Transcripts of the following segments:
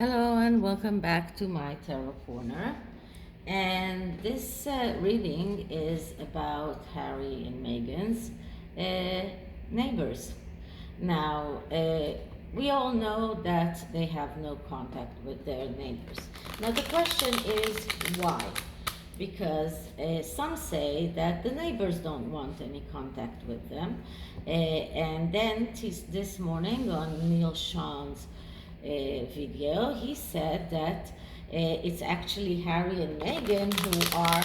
Hello and welcome back to my tarot corner. And this reading is about Harry and Meghan's neighbors. Now, we all know that they have no contact with their neighbors. Now, the question is why? Because some say that the neighbors don't want any contact with them. And then this morning on Neil Sean's video, he said that it's actually Harry and Meghan who are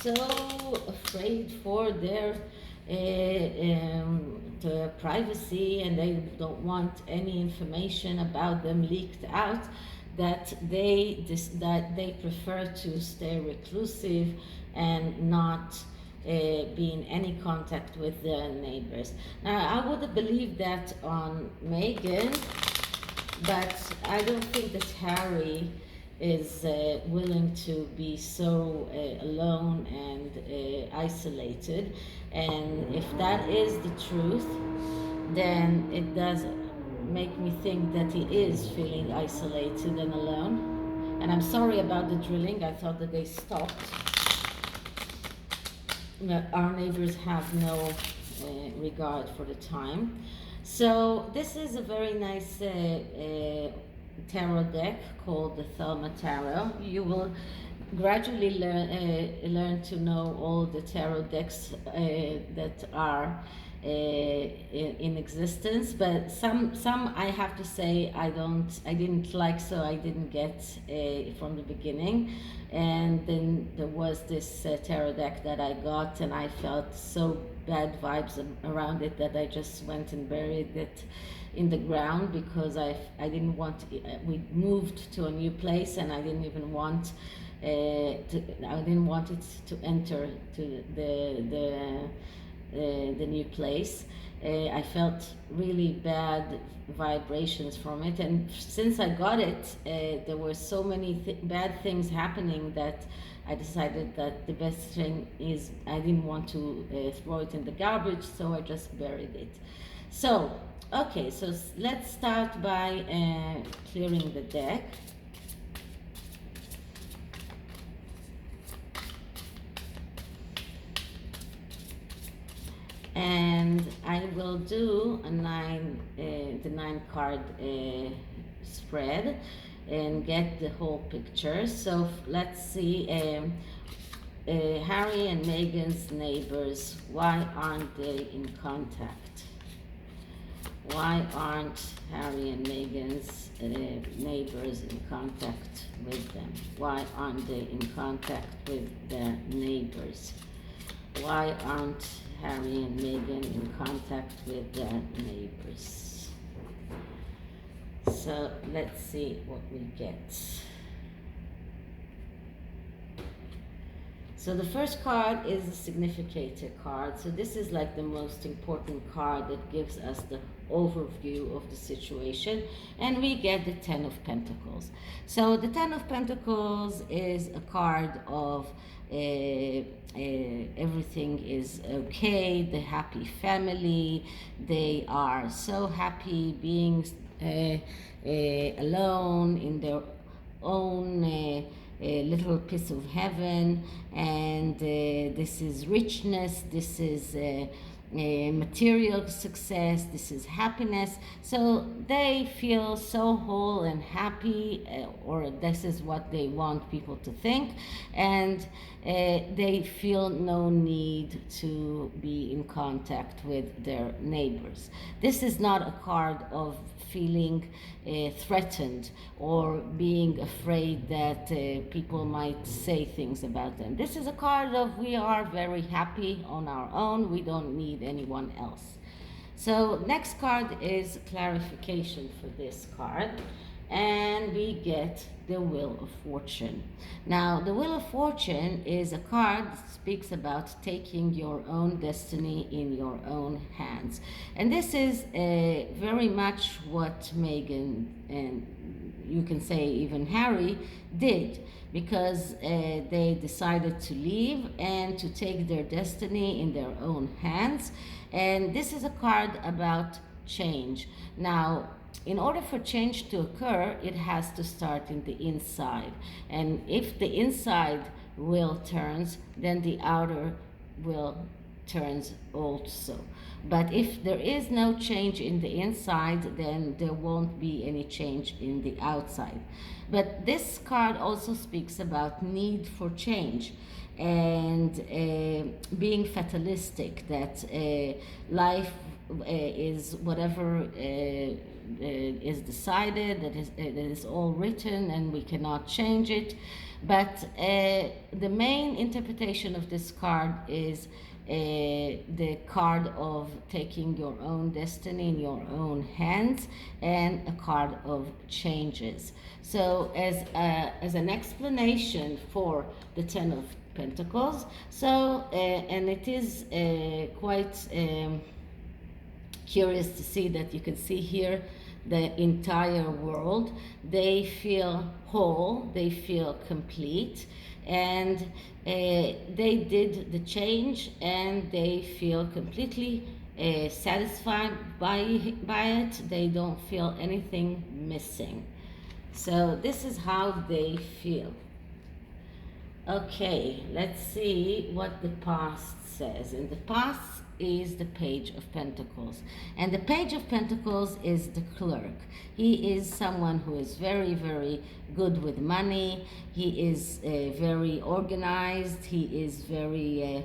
so afraid for their privacy, and they don't want any information about them leaked out, that they prefer to stay reclusive and not be in any contact with their neighbors. Now, I would believe that on Meghan, but I don't think that Harry is willing to be so alone and isolated. And if that is the truth, then it does make me think that he is feeling isolated and alone. And I'm sorry about the drilling. I thought that they stopped. Our neighbors have no regard for the time. So this is a very nice tarot deck called the Thelema Tarot. You will gradually learn to know all the tarot decks that are in existence, but some I have to say I didn't like, so I didn't get from the beginning. And then there was this tarot deck that I got, and I felt so bad vibes around it that I just went and buried it in the ground, because I didn't want we moved to a new place, and I didn't even want I didn't want it to enter to the new place. I felt really bad vibrations from it, and since I got it, there were so many bad things happening that I decided that the best thing is I didn't want to throw it in the garbage, so I just buried it. So, okay, so let's start by clearing the deck. And I will do the 9 card spread and get the whole picture. So let's see, Harry and Meghan's neighbors, why aren't they in contact? Why aren't Harry and Meghan's neighbors in contact with them? Why aren't they in contact with their neighbors? Why aren't Harry and Meghan in contact with their neighbors? So let's see what we get. So the first card is the significator card. So this is like the most important card that gives us the overview of the situation. And we get the 10 of Pentacles. So the 10 of Pentacles is a card of everything is okay, the happy family. They are so happy being alone in their own a little piece of heaven, and this is richness, this is material success, this is happiness. So they feel so whole and happy, or this is what they want people to think, and they feel no need to be in contact with their neighbors. This is not a card of feeling threatened or being afraid that people might say things about them. This is a card of we are very happy on our own, we don't need anyone else. So next card is clarification for this card, and we get the Wheel of Fortune. Now, the Wheel of Fortune is a card that speaks about taking your own destiny in your own hands. And this is very much what Meghan, and you can say even Harry, did, because they decided to leave and to take their destiny in their own hands. And this is a card about change. Now, in order for change to occur, it has to start in the inside. And if the inside wheel turns, then the outer wheel turns also. But if there is no change in the inside, then there won't be any change in the outside. But this card also speaks about need for change and being fatalistic, that life is whatever is decided, that is all written and we cannot change it. But the main interpretation of this card is the card of taking your own destiny in your own hands, and a card of changes. So as an explanation for the Ten of Pentacles, so and it is quite curious to see that you can see here the entire world. They feel whole, they feel complete, and they did the change and they feel completely satisfied by it. They don't feel anything missing. So this is how they feel. Okay, let's see what the past says. In the past is the Page of Pentacles, and the Page of Pentacles is the clerk. He is someone who is very, very good with money. He is very organized. He is very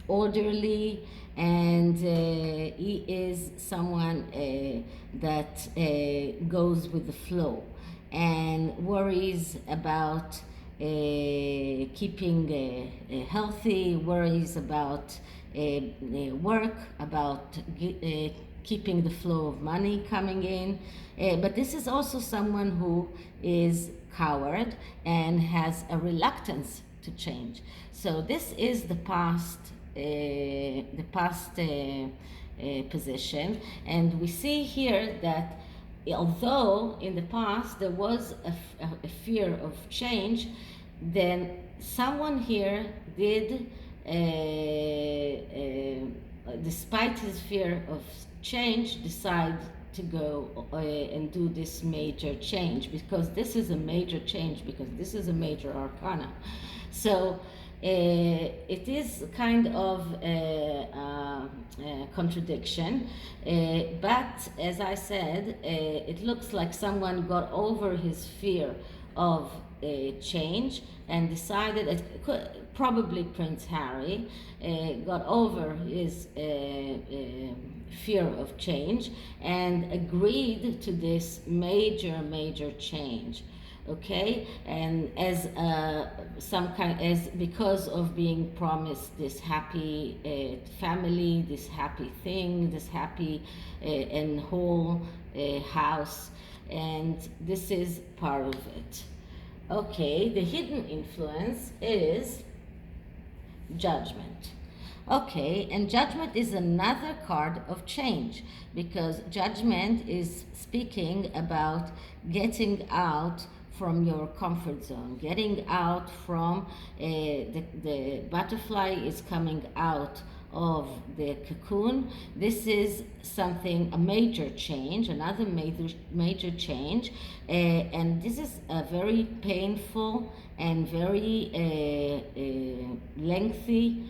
orderly, and he is someone that goes with the flow and worries about keeping healthy, worries about work, about keeping the flow of money coming in. But this is also someone who is coward and has a reluctance to change. So this is the past position, and we see here that although in the past there was a fear of change, then someone here did, despite his fear of change, decide to go and do this major change, because this is a major change, because this is a major arcana. So it is kind of a contradiction, but as I said, it looks like someone got over his fear of change and decided, probably Prince Harry got over his fear of change and agreed to this major change. Okay, and as because of being promised this happy family, this happy thing, this happy and whole house, and this is part of it. Okay, the hidden influence is Judgment. Okay, and Judgment is another card of change, because Judgment is speaking about getting out from your comfort zone, getting out from the butterfly is coming out of the cocoon. This is something, a major change, another major change, and this is a very painful and very lengthy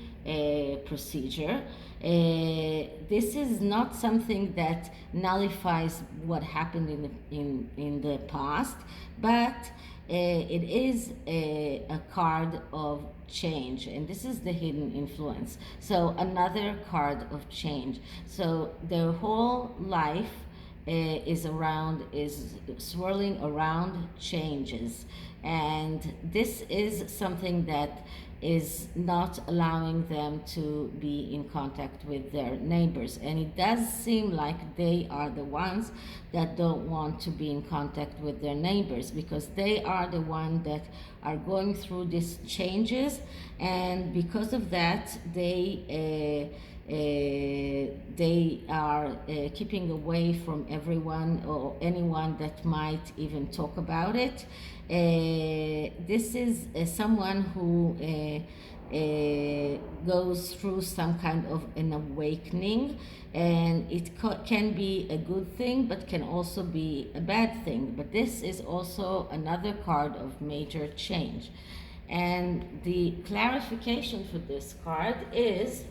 procedure. This is not something that nullifies what happened in the past, but it is a card of change, and this is the hidden influence. So another card of change. So their whole life is swirling around changes, and this is something that is not allowing them to be in contact with their neighbors. And it does seem like they are the ones that don't want to be in contact with their neighbors, because they are the ones that are going through these changes, and because of that they are keeping away from everyone or anyone that might even talk about it. This is someone who goes through some kind of an awakening, and it can be a good thing but can also be a bad thing. But this is also another card of major change. And the clarification for this card is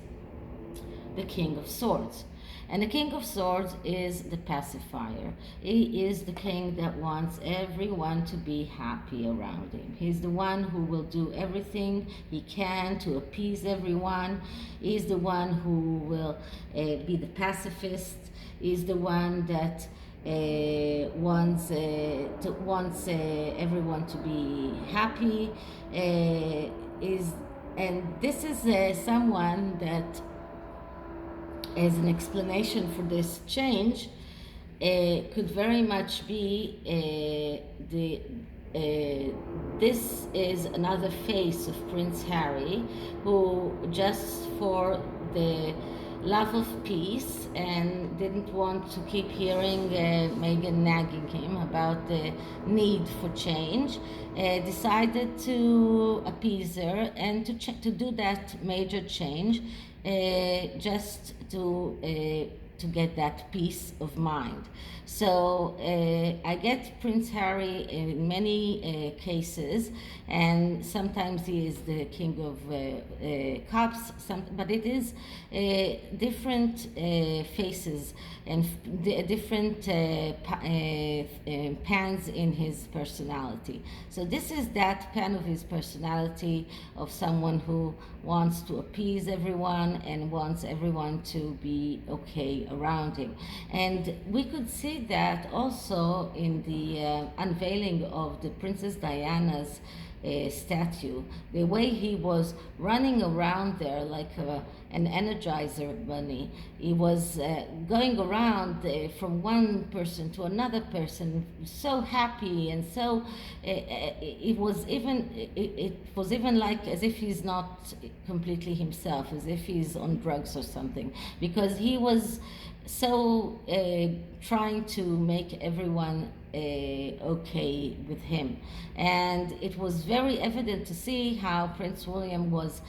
the King of Swords. And the King of Swords is the pacifier. He is the king that wants everyone to be happy around him. He's the one who will do everything he can to appease everyone. He's the one who will be the pacifist. He's the one that wants everyone to be happy. And this is someone that, as an explanation for this change, could very much be this is another face of Prince Harry, who just for the love of peace and didn't want to keep hearing Meghan nagging him about the need for change, decided to appease her and to do that major change, just to get that peace of mind. So I get Prince Harry in many cases, and sometimes he is the King of Cups, but it is different faces and different pans in his personality. So this is that pan of his personality, of someone who wants to appease everyone and wants everyone to be okay around him. And we could see that also in the unveiling of the Princess Diana's statue. The way he was running around there like an Energizer bunny. He was going around from one person to another person, so happy, and so it was even like as if he's not completely himself, as if he's on drugs or something, because he was so trying to make everyone okay with him. And it was very evident to see how Prince William was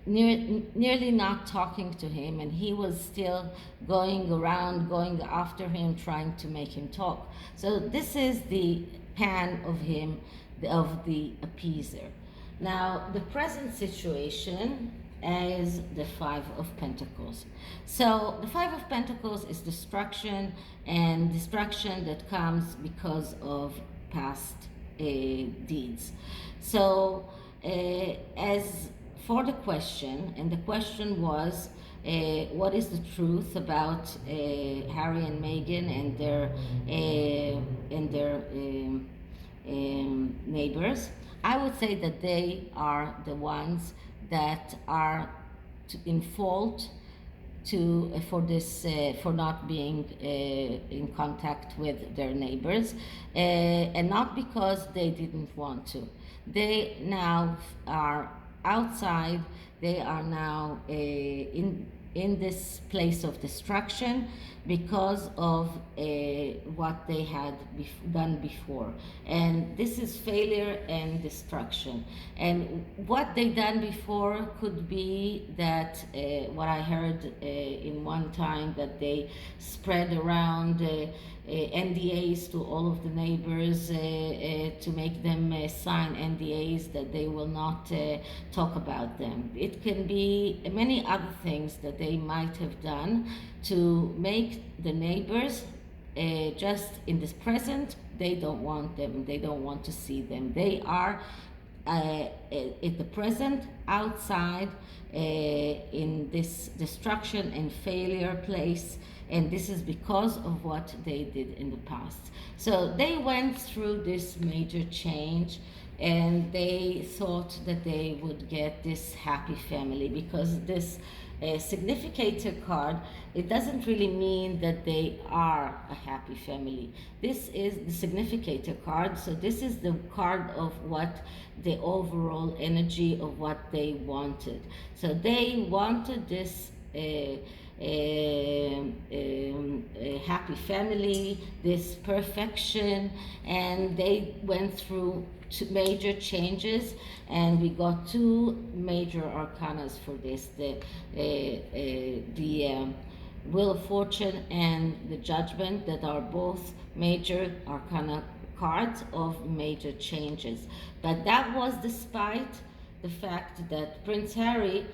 nearly not talking to him, and he was still going around, going after him, trying to make him talk. So this is the pan of him, of the appeaser. Now, the present situation is the Five of Pentacles. So the Five of Pentacles is destruction, and destruction that comes because of past deeds. So as for the question, and the question was, what is the truth about Harry and Meghan and their neighbors? I would say that they are the ones that are in fault for not being in contact with their neighbors, and not because they didn't want to. They now are outside. They are now in this place of destruction because of what they had done before. And this is failure and destruction. And what they done before could be that, what I heard in one time, that they spread around NDAs to all of the neighbors to make them sign NDAs that they will not talk about them. It can be many other things that they might have done to make the neighbors just in this present. They don't want them. They don't want to see them. They are at the present outside in this destruction and failure place, and this is because of what they did in the past. So they went through this major change, and they thought that they would get this happy family, because this significator card, it doesn't really mean that they are a happy family. This is the significator card, so this is the card of what the overall energy of what they wanted. So they wanted this a happy family, this perfection, and they went through two major changes, and we got two major arcanas for this: the Wheel of Fortune and the Judgment, that are both major arcana cards of major changes. But that was despite the fact that Prince Harry,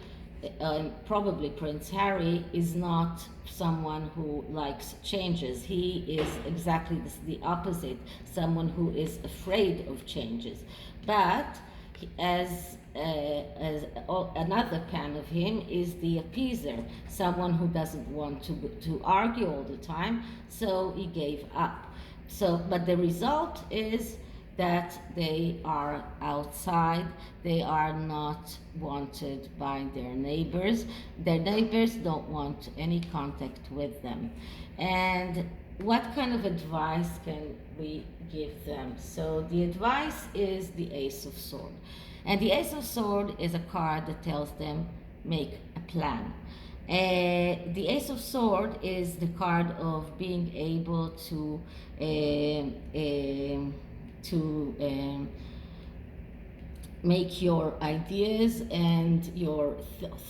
probably Prince Harry, is not someone who likes changes. He is exactly the opposite, someone who is afraid of changes. But as another pan of him is the appeaser, someone who doesn't want to argue all the time, so he gave up. So, but the result is that they are outside, they are not wanted by their neighbors. Their neighbors don't want any contact with them. And what kind of advice can we give them? So the advice is the Ace of Swords. And the Ace of Swords is a card that tells them, make a plan. The Ace of Swords is the card of being able to make your ideas and your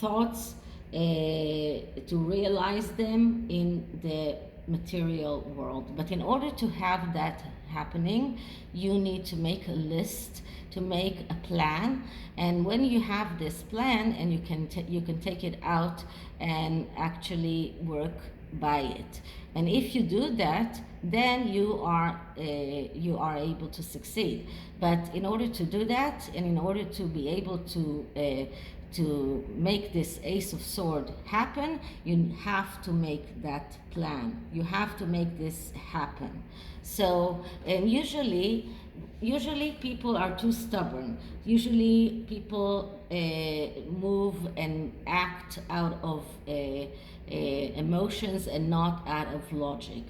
thoughts, to realize them in the material world. But in order to have that happening, you need to make a list, to make a plan. And when you have this plan, and you can take it out and actually work by it. And if you do that, then you are able to succeed. But in order to do that, and in order to be able to make this Ace of Swords happen, you have to make that plan. You have to make this happen. So, and usually people are too stubborn. Usually people move and act out of emotions and not out of logic.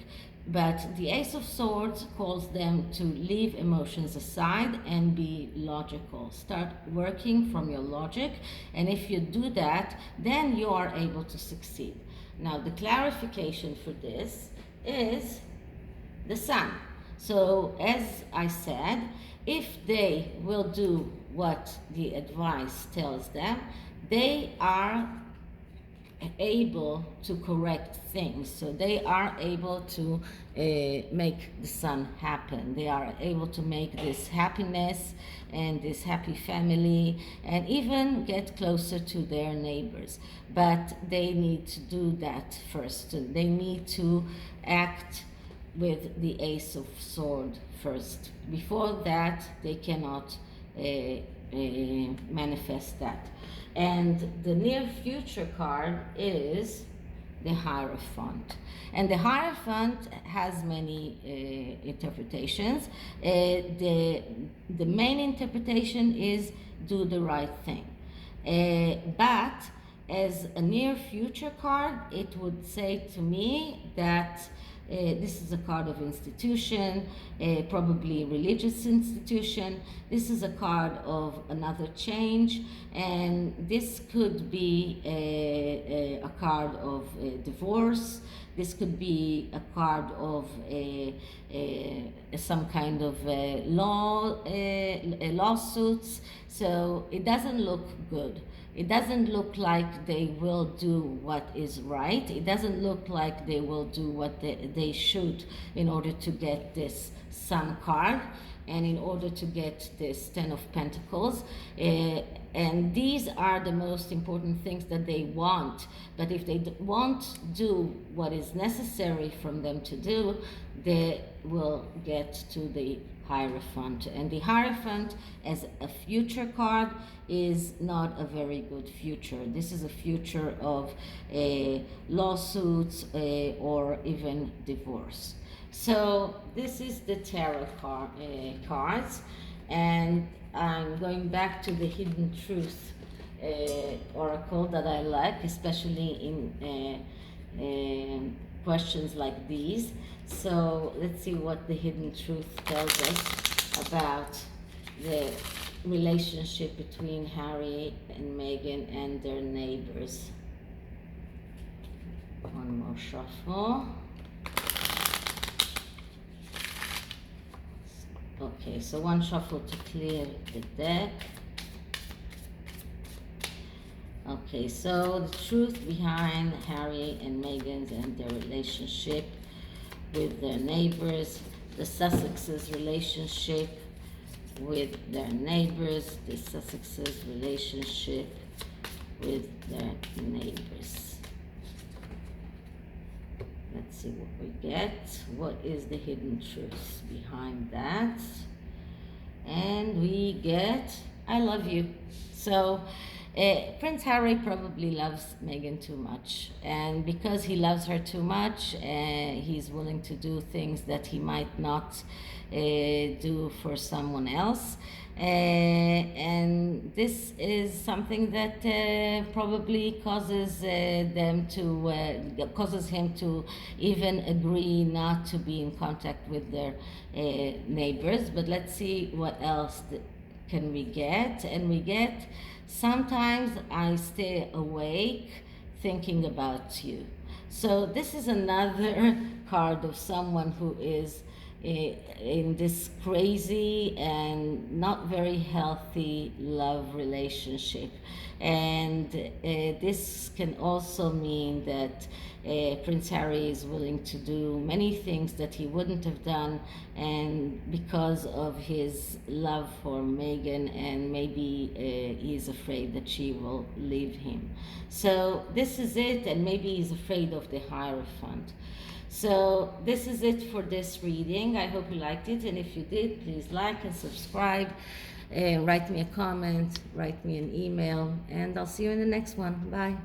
But the Ace of Swords calls them to leave emotions aside and be logical. Start working from your logic, and if you do that, then you are able to succeed. Now, the clarification for this is the Sun. So, as I said, if they will do what the advice tells them, they are able to correct things. So they are able to make the Sun happen. They are able to make this happiness and this happy family, and even get closer to their neighbors. But they need to do that first. They need to act with the Ace of Swords first. Before that, they cannot manifest that. And the near future card is the Hierophant. And the Hierophant has many interpretations. The main interpretation is do the right thing. But as a near future card, it would say to me that this is a card of institution, probably religious institution. This is a card of another change, and this could be a card of divorce. This could be a card of some kind of lawsuits. So it doesn't look good. It doesn't look like they will do what is right. It doesn't look like they will do what they should in order to get this Sun card and in order to get this Ten of Pentacles. And these are the most important things that they want. But if they won't do what is necessary from them to do, they will get to the Hierophant. And the Hierophant as a future card is not a very good future. This is a future of lawsuits or even divorce. So this is the tarot cards, and I'm going back to the Hidden Truth oracle that I like, especially in questions like these. So let's see what the Hidden Truth tells us about the relationship between Harry and Meghan and their neighbors. One more shuffle. Okay, so one shuffle to clear the deck. Okay, so the truth behind Harry and Meghan's and their relationship with their neighbors, the Sussexes' relationship with their neighbors, the Sussexes' relationship with their neighbors. Let's see what we get. What is the hidden truth behind that? And we get, I love you. So Prince Harry probably loves Meghan too much, and because he loves her too much, he's willing to do things that he might not do for someone else. And this is something that probably causes causes him to even agree not to be in contact with their neighbors. But let's see what else can we get. And we get, sometimes I stay awake thinking about you. So this is another card of someone who is in this crazy and not very healthy love relationship. And this can also mean that Prince Harry is willing to do many things that he wouldn't have done, and because of his love for Meghan, and maybe he's afraid that she will leave him. So this is it, and maybe he's afraid of the Hierophant. So this is it for this reading. I hope you liked it, and if you did, please like and subscribe, write me a comment, write me an email, and I'll see you in the next one. Bye.